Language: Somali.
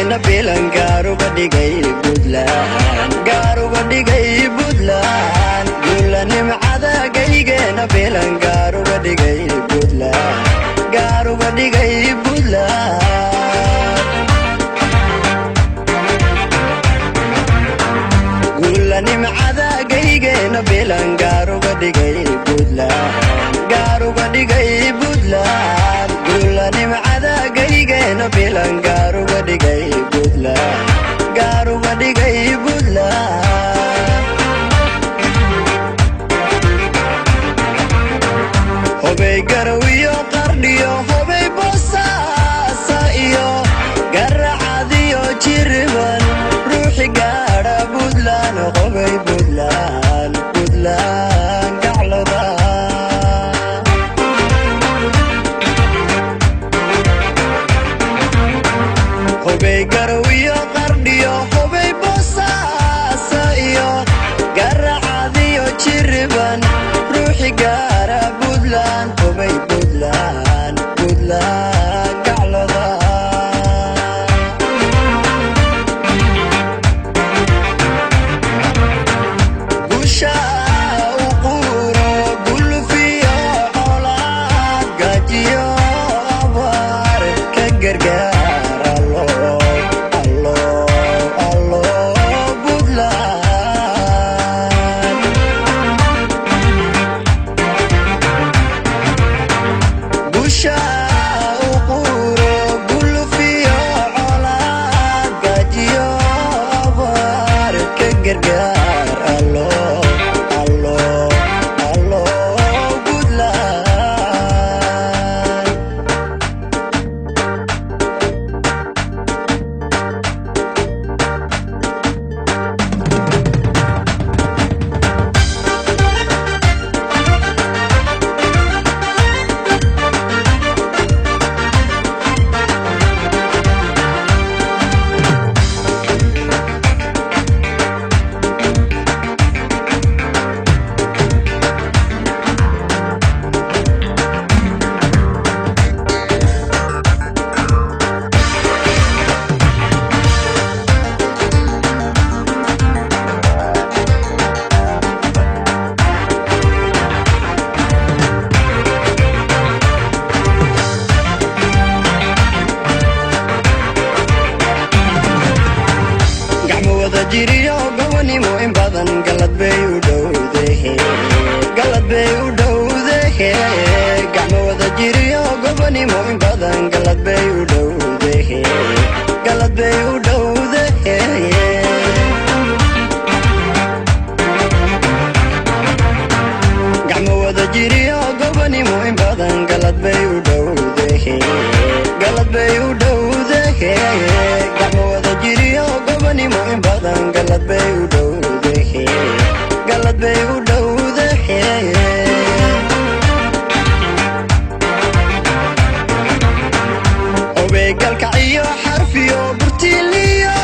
gaygeena bilan gaaruga dhigay Puntland gaaruga dhigay Puntland guula nimcada gaygeena bilan gaaruga dhigay Puntland gaaruga dhigay Puntland guula nimcada gaygeena bilan gaaruga dhigay Puntland gaaruga dhigay Puntland guula nimcada gaygeena bilan gaaruga dhigay Puntland gaaruga dhigay Puntland hobay garawiyo qardhiyo hobay boosaaso iyo garacadiyo jiriban ruuxi gaadha Puntland hobay Puntland Puntland gacloda hobay garawiyo qardhiyo hobay boosaaso iyo garacadiyo jiriban ruuxi gaadha Puntland hobay Puntland Puntland gacloda gusha u quro gulfiyo colaad gajiyo abaar ka gargaar jiriyo gobanimo in badan galad bay u dhowdahay galad bay u dhowdahay gacmo wada jiriyo gobanimo in badan galad bay u dhowdahay galad bay u dhowdahay gacmo wada jiriyo gobanimo in badan galad bay u dhowdahay galad bay u dhowdahay gacmo wada jiriyo gobanimo in badan galad bay u dhowdahay galad bay u dhowdahay hobay galkaciyo xarfiyo burtiliyo